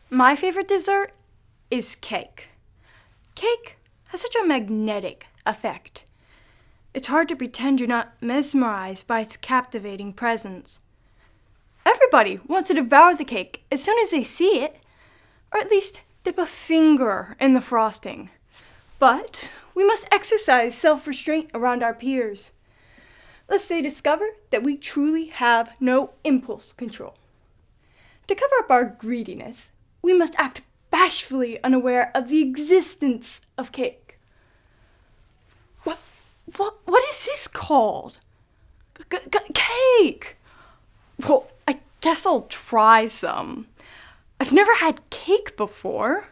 My favorite dessert is cake. Cake has such a magnetic effect. It's hard to pretend you're not mesmerized by its captivating presence. Everybody wants to devour the cake as soon as they see it, or at least dip a finger in the frosting. But we must exercise self-restraint around our peers, lest they discover that we truly have no impulse control. To cover up our greediness, we must act bashfully unaware of the existence of cake. What is this called? Cake! Well, I guess I'll try some. I've never had cake before.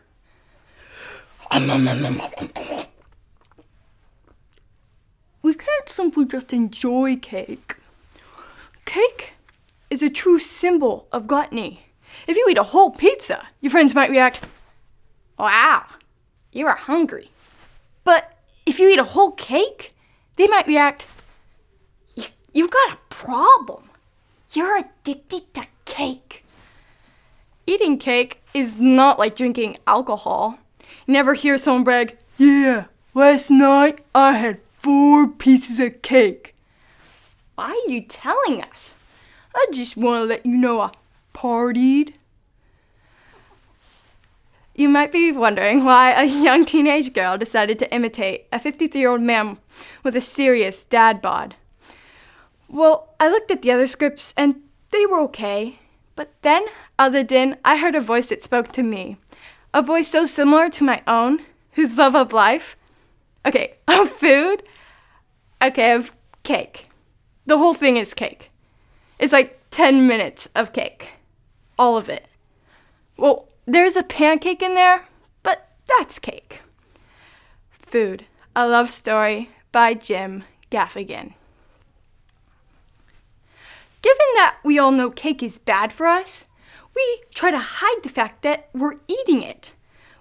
We can't simply just enjoy cake. Cake is a true symbol of gluttony. If you eat a whole pizza, your friends might react, "Wow, you are hungry." But if you eat a whole cake, they might react, "You've got a problem. You're addicted to cake." Eating cake is not like drinking alcohol. You never hear someone brag, "Yeah, last night I had 4 pieces of cake." Why are you telling us? I just want to let you know I partied. You might be wondering why a young teenage girl decided to imitate a 53-year-old man with a serious dad bod. Well, I looked at the other scripts and they were okay. But then, other than I heard a voice that spoke to me. A voice so similar to my own, whose love of life, of food, of cake. The whole thing is cake. It's like 10 minutes of cake. All of it. Well, there's a pancake in there, but that's cake. Food, a Love Story by Jim Gaffigan. Given that we all know cake is bad for us, we try to hide the fact that we're eating it.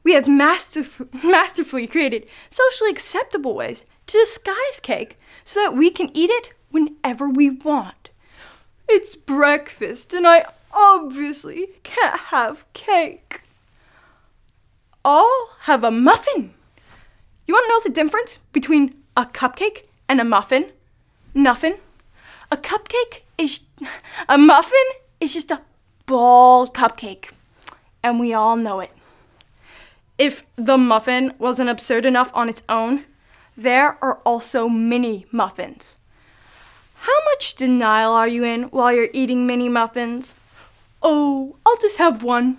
We have masterfully created socially acceptable ways to disguise cake so that we can eat it whenever we want. It's breakfast and I obviously can't have cake. I'll have a muffin. You want to know the difference between a cupcake and a muffin? Nothing. A muffin is just a bald cupcake, and we all know it. If the muffin wasn't absurd enough on its own, there are also mini muffins. How much denial are you in while you're eating mini muffins? "Oh, I'll just have 1.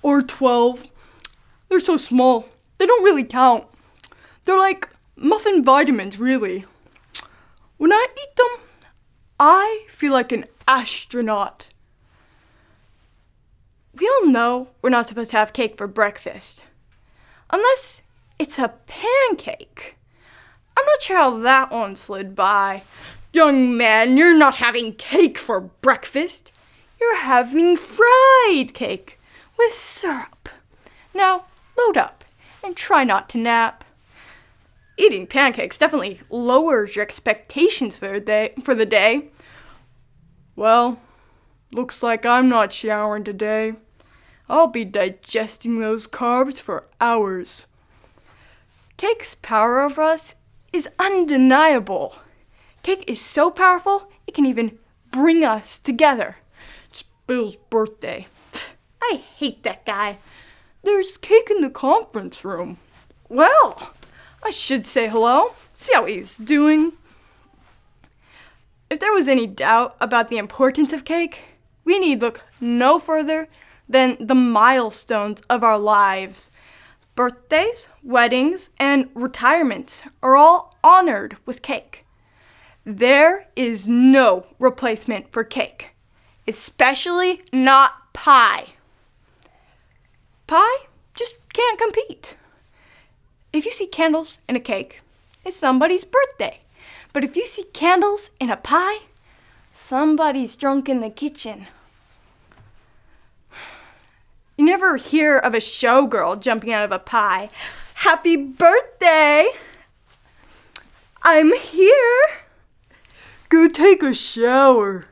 Or 12. They're so small, they don't really count. They're like muffin vitamins, really. When I eat them, I feel like an astronaut." We all know we're not supposed to have cake for breakfast. Unless it's a pancake. I'm not sure how that one slid by. "Young man, you're not having cake for breakfast. You're having fried cake with syrup. Now, load up and try not to nap." Eating pancakes definitely lowers your expectations for the day. "Well, looks like I'm not showering today. I'll be digesting those carbs for hours." Cake's power over us is undeniable. Cake is so powerful, it can even bring us together. It's Bill's birthday. I hate that guy. "There's cake in the conference room." Well, I should say hello, see how he's doing. If there was any doubt about the importance of cake, we need look no further than the milestones of our lives. Birthdays, weddings, and retirements are all honored with cake. There is no replacement for cake, especially not pie. Pie just can't compete. If you see candles in a cake, it's somebody's birthday. But if you see candles in a pie, somebody's drunk in the kitchen. You never hear of a showgirl jumping out of a pie. "Happy birthday! I'm here. Go take a shower."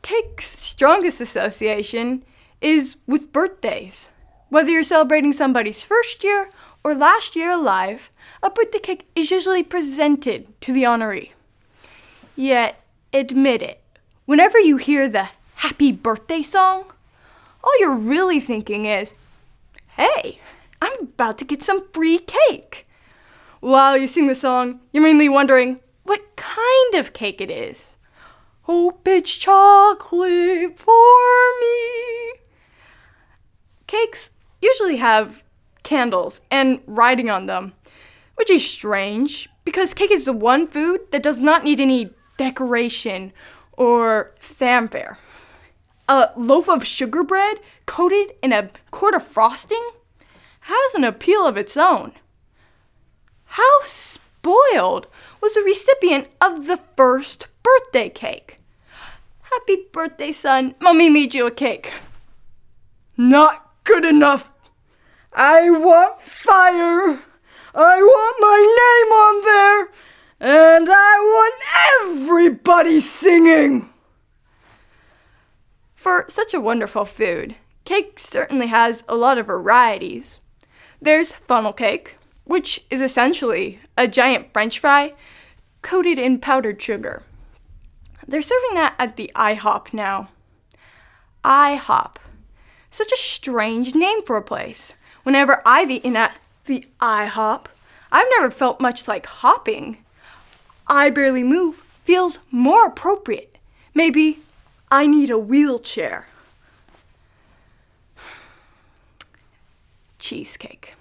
Cake's strongest association is with birthdays. Whether you're celebrating somebody's first year or last year alive, a birthday cake is usually presented to the honoree. Yet, admit it, whenever you hear the happy birthday song, all you're really thinking is, hey, I'm about to get some free cake. While you sing the song, you're mainly wondering what kind of cake it is. Hope it's chocolate for me. Cakes usually have candles and writing on them, which is strange because cake is the one food that does not need any decoration or fanfare. A loaf of sugar bread coated in a quart of frosting has an appeal of its own. How spoiled was the recipient of the first birthday cake? Happy birthday, son. Mommy made you a cake. Not good enough. I want fire. I want my name on there. And I want everybody singing. For such a wonderful food, cake certainly has a lot of varieties. There's funnel cake, which is essentially a giant French fry coated in powdered sugar. They're serving that at the IHOP now. IHOP. Such a strange name for a place. Whenever I've eaten at the IHOP, I've never felt much like hopping. I barely move feels more appropriate. Maybe I need a wheelchair. Cheesecake.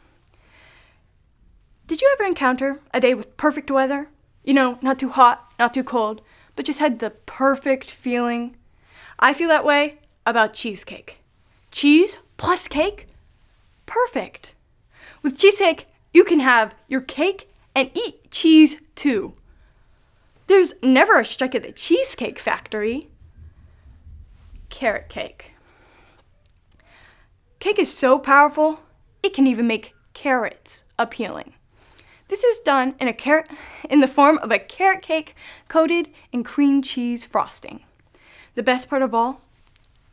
Did you ever encounter a day with perfect weather? You know, not too hot, not too cold, but just had the perfect feeling? I feel that way about cheesecake. Cheese plus cake? Perfect. With cheesecake, you can have your cake and eat cheese too. There's never a strike at the Cheesecake Factory. Carrot cake. Cake is so powerful, it can even make carrots appealing. This is done in the form of a carrot cake coated in cream cheese frosting. The best part of all,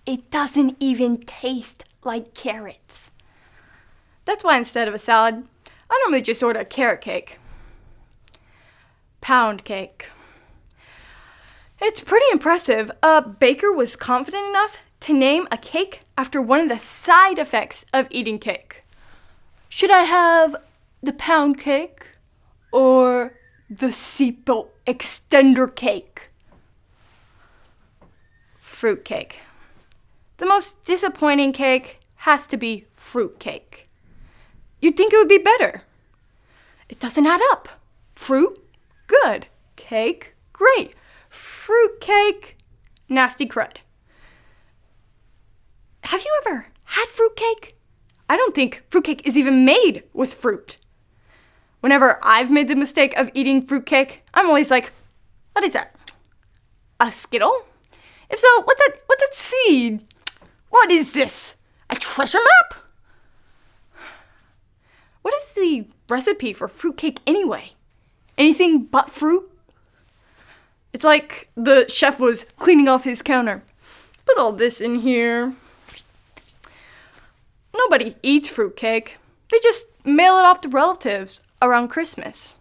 it doesn't even taste like carrots. That's why instead of a salad, I normally just order a carrot cake. Pound cake. It's pretty impressive. A baker was confident enough to name a cake after one of the side effects of eating cake. Should I have the pound cake or the seatbelt extender cake? Fruit cake. The most disappointing cake has to be fruit cake. You'd think it would be better. It doesn't add up. Fruit, good. Cake, great. Fruit cake, nasty crud. Have you ever had fruit cake? I don't think fruit cake is even made with fruit. Whenever I've made the mistake of eating fruit cake, I'm always like, what is that? A Skittle? If so, what's that seed? What is this? A treasure map? What is the recipe for fruit cake anyway? Anything but fruit? It's like the chef was cleaning off his counter. Put all this in here. Nobody eats fruit cake. They just mail it off to relatives around Christmas.